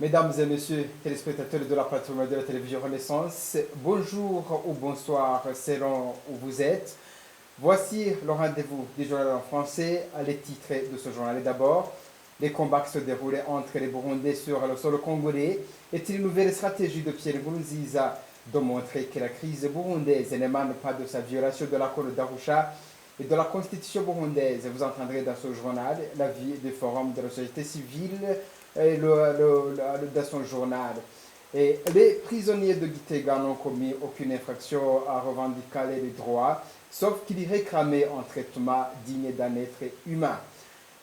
Mesdames et messieurs, téléspectateurs de la plateforme de la télévision Renaissance, bonjour ou bonsoir selon où vous êtes. Voici le rendez-vous du journal en français. Les titres de ce journal. D'abord, les combats qui se déroulaient entre les Burundais sur le sol congolais. Est-il une nouvelle stratégie de Pierre Nkurunziza de montrer que la crise burundaise n'émane pas de sa violation de l'accord d'Arusha et de la constitution burundaise? Vous entendrez dans ce journal l'avis du forum de la société civile et dans son journal. Et les prisonniers de Gitega n'ont commis aucune infraction à revendiquer les droits, sauf qu'ils réclamaient un traitement digne d'un être humain.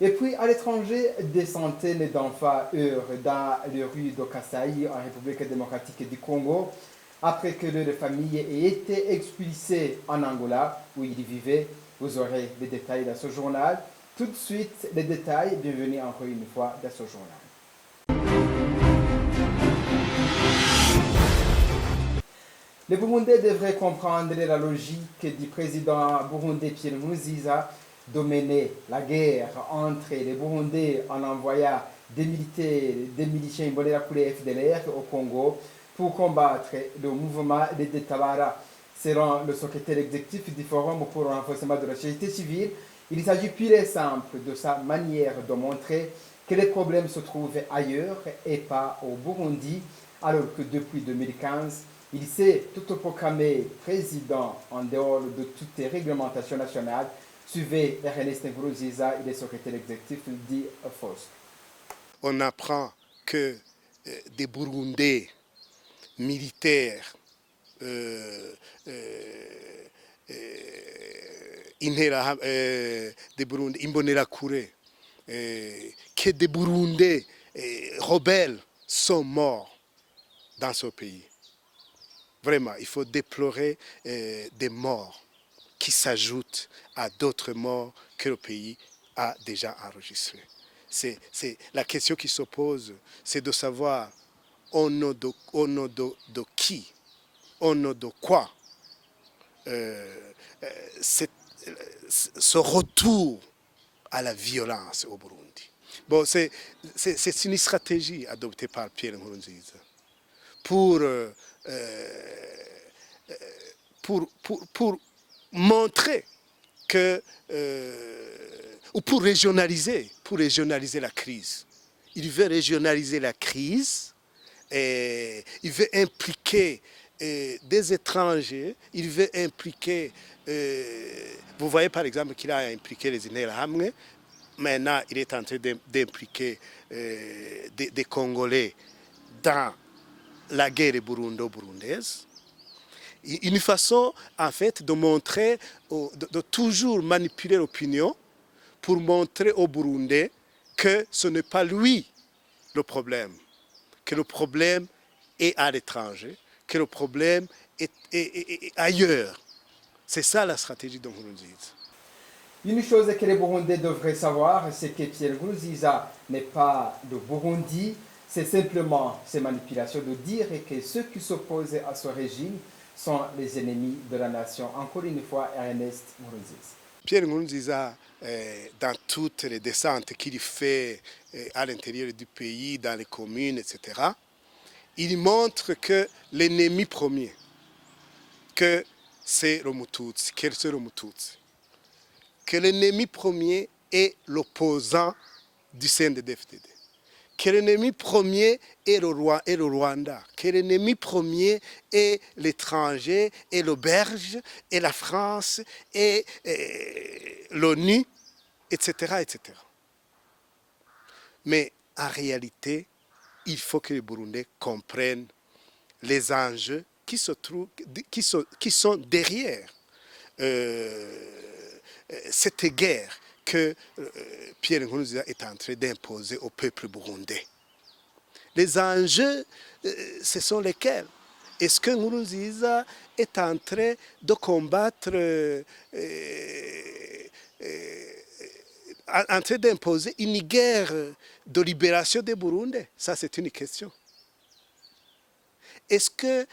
Et puis, à l'étranger, des centaines d'enfants eurent dans les rues de Kasaï, en République démocratique du Congo, après que leur famille ait été expulsée en Angola, où ils vivaient. Vous aurez les détails dans ce journal. Tout de suite, les détails. Bienvenue encore une fois dans ce journal. Les Burundais devraient comprendre la logique du président burundais Pierre Nkurunziza de mener la guerre entre les Burundais en envoyant des miliciens Imbonerakure FDLR au Congo pour combattre le mouvement des Tabara. Selon le secrétaire exécutif du Forum pour le renforcement de la société civile, il s'agit pur et simple de sa manière de montrer que les problèmes se trouvent ailleurs et pas au Burundi, alors que depuis 2015, il s'est autoproclamé président en dehors de toute réglementation nationale. Suivez Ernest Nkurunziza, il est secrétaire exécutif du FOSC. On apprend que des Burundais militaires des Burundais Imbonerakure, que des Burundais rebelles sont morts dans ce pays. Vraiment, il faut déplorer des morts qui s'ajoutent à d'autres morts que le pays a déjà enregistrées. C'est la question qui se pose, c'est de savoir au nom de qui, au nom de quoi ce retour à la violence au Burundi. Bon, c'est une stratégie adoptée par Pierre Nkurunziza pour montrer que, ou pour régionaliser la crise. Il veut régionaliser la crise, et il veut impliquer des étrangers, il veut impliquer, vous voyez par exemple qu'il a impliqué les Interahamwe, maintenant il est en train d'impliquer des Congolais dans la guerre burundo-burundaise. Une façon, en fait, de montrer, de toujours manipuler l'opinion pour montrer aux Burundais que ce n'est pas lui le problème, que le problème est à l'étranger, que le problème est ailleurs. C'est ça la stratégie de Nkurunziza. Une chose que les Burundais devraient savoir, c'est que Pierre Nkurunziza n'est pas le Burundi. C'est simplement ces manipulations de dire que ceux qui s'opposent à ce régime sont les ennemis de la nation. Encore une fois, Ernest Nkurunziza. Pierre Nkurunziza, dans toutes les descentes qu'il fait à l'intérieur du pays, dans les communes, etc., il montre que l'ennemi premier, que c'est le Mututsi, que l'ennemi premier est l'opposant du CNDD-FDD, que l'ennemi premier est le Rwanda, que l'ennemi premier est l'étranger, et l'auberge, et la France, et l'ONU, etc., etc. Mais en réalité, il faut que les Burundais comprennent les enjeux qui sont derrière cette guerre que Pierre Nkurunziza est en train d'imposer au peuple burundais. Les enjeux, ce sont lesquels? Est-ce que Nkurunziza est en train de combattre, en train d'imposer une guerre de libération des Burundais? Ça, c'est une question. Est-ce que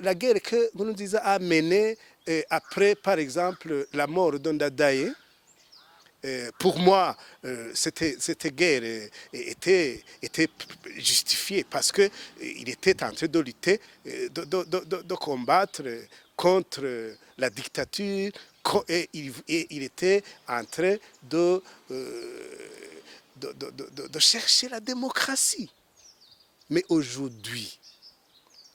la guerre que Nkurunziza a menée après, par exemple, la mort d'Ondadaye, pour moi, cette guerre était justifiée parce qu'il était en train de lutter, de combattre contre la dictature, et il était en train de chercher la démocratie. Mais aujourd'hui,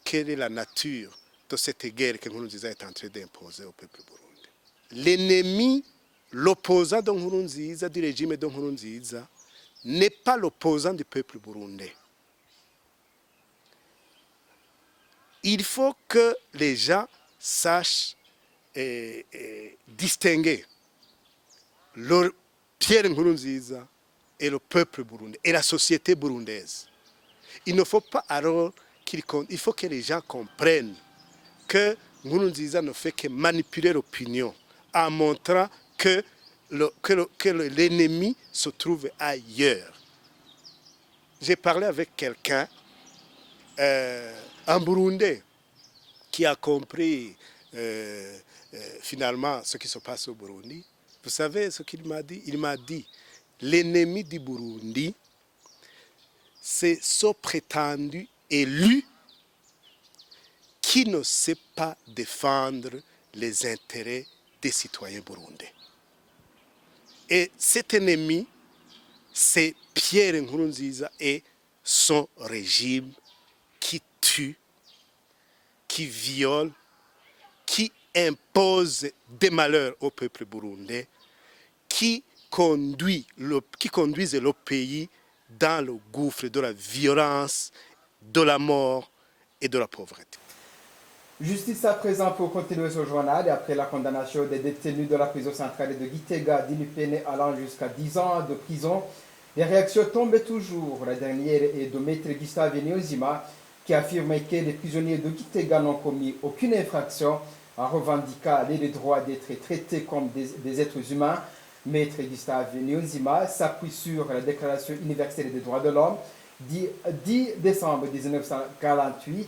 quelle est la nature de cette guerre que Nkurunziza est en train d'imposer au peuple burundais? L'ennemi, l'opposant de Nkurunziza, du régime de Nkurunziza, n'est pas l'opposant du peuple burundais. Il faut que les gens sachent distinguer Pierre Nkurunziza et le peuple burundais et la société burundaise. Il ne faut pas alors il faut que les gens comprennent que Nkurunziza ne fait que manipuler l'opinion en montrant que l'ennemi se trouve ailleurs. J'ai parlé avec quelqu'un, un Burundais, qui a compris finalement ce qui se passe au Burundi. Vous savez ce qu'il m'a dit? Il m'a dit, l'ennemi du Burundi, c'est ce prétendu élu qui ne sait pas défendre les intérêts des citoyens burundais. Et cet ennemi, c'est Pierre Nkurunziza et son régime qui tue, qui viole, qui impose des malheurs au peuple burundais, qui conduisent le pays dans le gouffre de la violence, de la mort et de la pauvreté. Justice à présent pour continuer ce journal et après la condamnation des détenus de la prison centrale de Gitega, Dilipene allant jusqu'à 10 ans de prison, les réactions tombent toujours. La dernière est de Maître Gustave Niozima qui affirme que les prisonniers de Gitega n'ont commis aucune infraction en revendiquant les droits d'être traités comme des êtres humains. Maître Gustave Niozima s'appuie sur la Déclaration universelle des droits de l'homme du 10 décembre 1948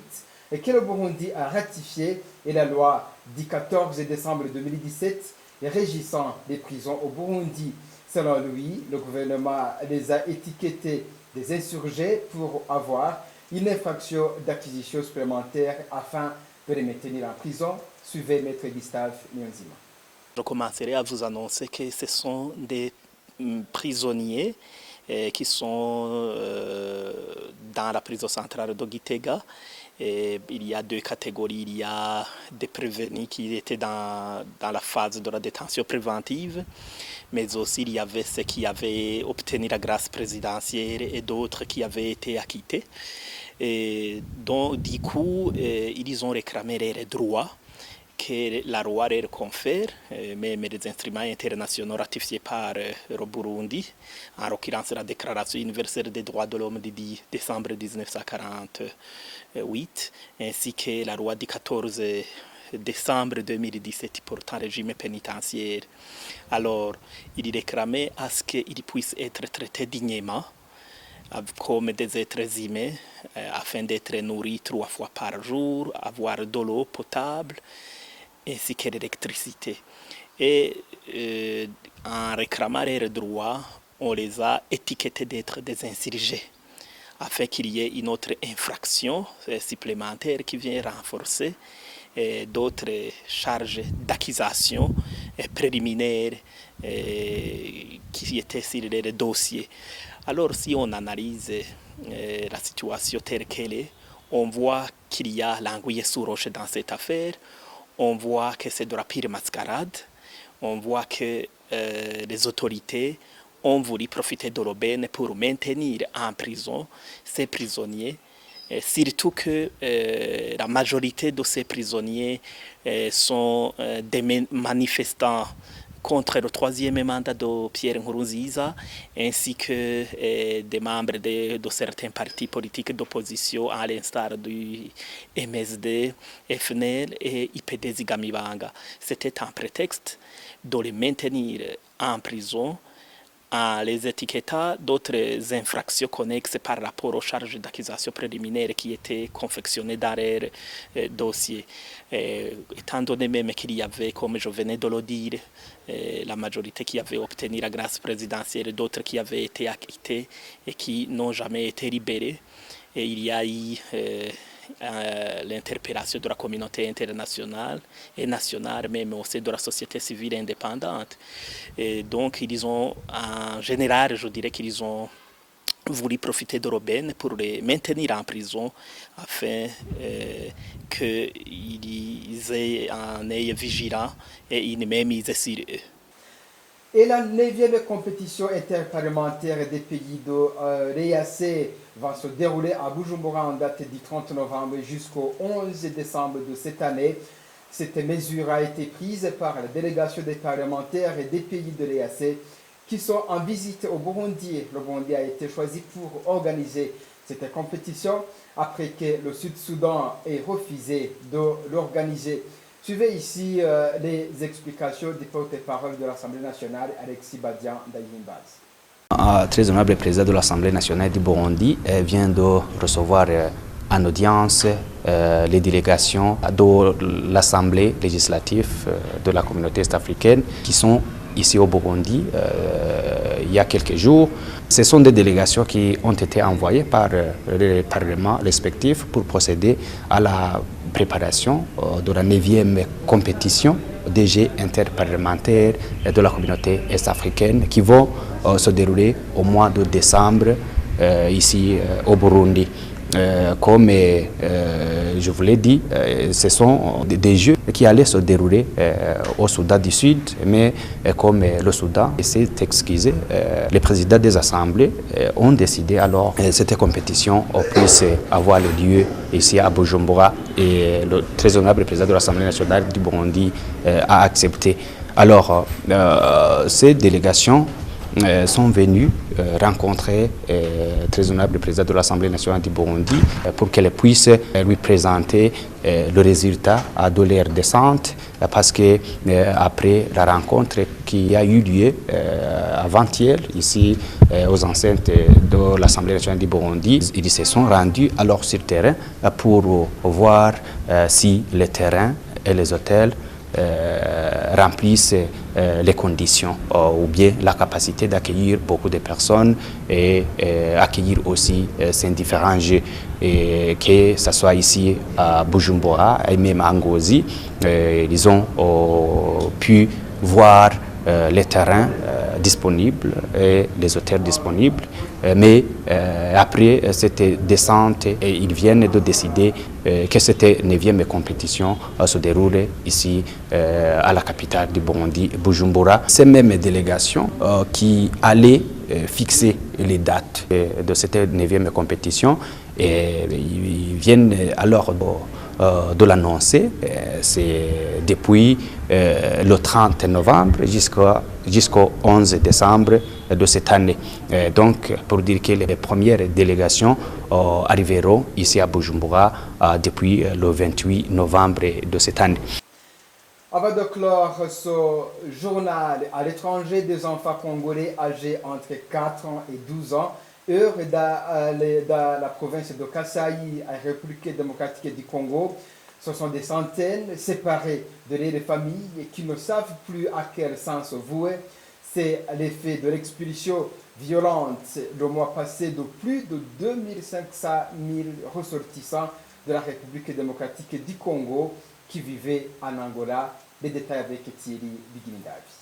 et que le Burundi a ratifié et la loi du 14 décembre 2017 régissant les prisons au Burundi. Selon lui, le gouvernement les a étiquetés des insurgés pour avoir une infraction d'acquisition supplémentaire afin de les maintenir en prison. Suivez Maître Gustave Niozima. Je commencerai à vous annoncer que ce sont des prisonniers qui sont dans la prison centrale de Gitega. Il y a deux catégories. Il y a des prévenus qui étaient dans la phase de la détention préventive, mais aussi il y avait ceux qui avaient obtenu la grâce présidentielle et d'autres qui avaient été acquittés. Et donc, du coup, ils ont réclamé leurs droits que la loi leur confère, même les instruments internationaux ratifiés par le Burundi, en l'occurrence la Déclaration universelle des droits de l'homme du 10 décembre 1948, ainsi que la loi du 14 décembre 2017 portant régime pénitentiaire. Alors, il réclamait à ce qu'ils puissent être traités dignement, comme des êtres humains, afin d'être nourris 3 fois par jour, avoir de l'eau potable, ainsi que l'électricité. Et en réclamant leurs droits, on les a étiquetés d'être des insurgés, afin qu'il y ait une autre infraction supplémentaire qui vient renforcer d'autres charges d'accusation préliminaires qui étaient sur les dossiers. Alors si on analyse la situation telle qu'elle est, on voit qu'il y a l'anguille sous roche dans cette affaire. On voit que c'est de la pire mascarade. On voit que les autorités ont voulu profiter de l'aubaine pour maintenir en prison ces prisonniers. Surtout que la majorité de ces prisonniers sont des manifestants contre le 3e mandat de Pierre Nkurunziza, ainsi que des membres de certains partis politiques d'opposition, à l'instar du MSD, FNL et IPD Zigamibanga. C'était un prétexte de les maintenir en prison les étiquettes d'autres infractions connexes par rapport aux charges d'accusation préliminaires qui étaient confectionnées dans leur dossier. Étant donné même qu'il y avait, comme je venais de le dire, la majorité qui avait obtenu la grâce présidentielle et d'autres qui avaient été acquittés et qui n'ont jamais été libérés. Et il y a eu l'interpellation de la communauté internationale et nationale, même aussi de la société civile indépendante. Et donc, ils ont, en général, je dirais qu'ils ont voulu profiter de l'aubaine pour les maintenir en prison afin qu'ils aient un œil vigilant et une mainmise sur eux. Et la 9e compétition interparlementaire des pays de l'EAC va se dérouler à Bujumbura en date du 30 novembre jusqu'au 11 décembre de cette année. Cette mesure a été prise par la délégation des parlementaires et des pays de l'EAC qui sont en visite au Burundi. Le Burundi a été choisi pour organiser cette compétition après que le Sud-Soudan ait refusé de l'organiser. Suivez ici les explications du porte-parole de l'Assemblée nationale, Alexis Badian d'Ayimbaz. Très honorable président de l'Assemblée nationale du Burundi vient de recevoir en audience les délégations de l'Assemblée législative de la communauté est-africaine qui sont ici au Burundi il y a quelques jours. Ce sont des délégations qui ont été envoyées par les parlements respectifs pour procéder à la préparation de la 9e compétition des Jeux interparlementaires de la communauté est-africaine qui vont se dérouler au mois de décembre ici au Burundi. Comme je vous l'ai dit, ce sont des jeux qui allaient se dérouler au Soudan du Sud, mais comme le Soudan s'est excusé, les présidents des assemblées ont décidé alors que cette compétition puisse avoir lieu ici à Bujumbura et le très honorable président de l'Assemblée nationale du Burundi a accepté. Alors, ces délégations sont venus rencontrer le très honorable président de l'Assemblée nationale du Burundi pour qu'elle puisse lui présenter le résultat de leur descente parce que après la rencontre qui a eu lieu avant-hier ici aux enceintes de l'Assemblée nationale du Burundi, ils se sont rendus alors sur terrain pour voir si les terrains et les hôtels remplissent les conditions ou bien la capacité d'accueillir beaucoup de personnes et accueillir aussi ces différents jeux, et que ce soit ici à Bujumbura et même à Ngozi, ils ont pu voir les terrains disponibles et les hôtels disponibles, mais après cette descente, ils viennent de décider que cette 9e compétition se déroule ici à la capitale du Burundi, Bujumbura. Ces mêmes délégations qui allaient fixer les dates de cette 9e compétition, et ils viennent alors de l'annoncer. C'est depuis le 30 novembre jusqu'au 11 décembre de cette année. Donc, pour dire que les premières délégations arriveront ici à Bujumbura depuis le 28 novembre de cette année. Avant de clore ce journal, à l'étranger, des enfants congolais âgés entre 4 ans et 12 ans heurent dans la province de Kasaï, en République démocratique du Congo. Ce sont des centaines séparés de leurs familles qui ne savent plus à quel sens vouer. C'est l'effet de l'expulsion violente le mois passé de plus de 2500 ressortissants de la République démocratique du Congo qui vivaient en Angola. Les détails avec Thierry Biguindavi.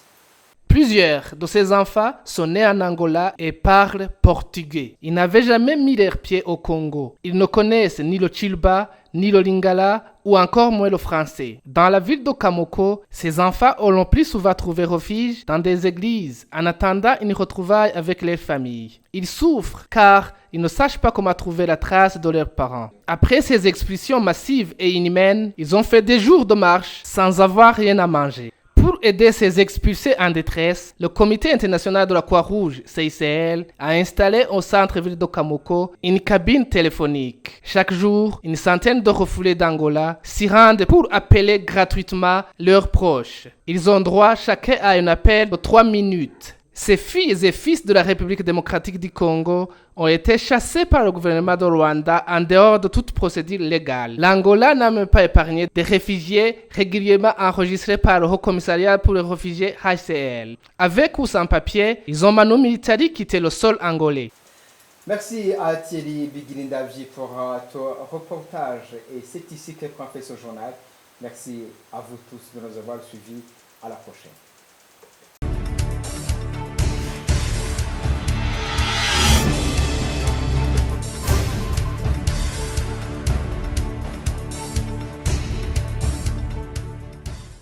Plusieurs de ces enfants sont nés en Angola et parlent portugais. Ils n'avaient jamais mis leurs pieds au Congo. Ils ne connaissent ni le Tshilba, ni le Lingala, ou encore moins le français. Dans la ville de Kamoko, ces enfants ont le plus souvent trouvé refuge dans des églises en attendant une retrouvaille avec leurs familles. Ils souffrent car ils ne savent pas comment trouver la trace de leurs parents. Après ces expulsions massives et inhumaines, ils ont fait des jours de marche sans avoir rien à manger. Pour aider ces expulsés en détresse, le Comité international de la Croix-Rouge, CICL, a installé au centre-ville de Kamoko une cabine téléphonique. Chaque jour, une centaine de refoulés d'Angola s'y rendent pour appeler gratuitement leurs proches. Ils ont droit chacun à un appel de 3 minutes. Ces filles et fils de la République démocratique du Congo ont été chassés par le gouvernement de Rwanda en dehors de toute procédure légale. L'Angola n'a même pas épargné des réfugiés régulièrement enregistrés par le Haut Commissariat pour les réfugiés HCR. Avec ou sans papier, ils ont Manu Militari quitté le sol angolais. Merci à Thierry Biguilindavji pour ton reportage. Et c'est ici que prend fait ce journal. Merci à vous tous de nous avoir suivis. À la prochaine.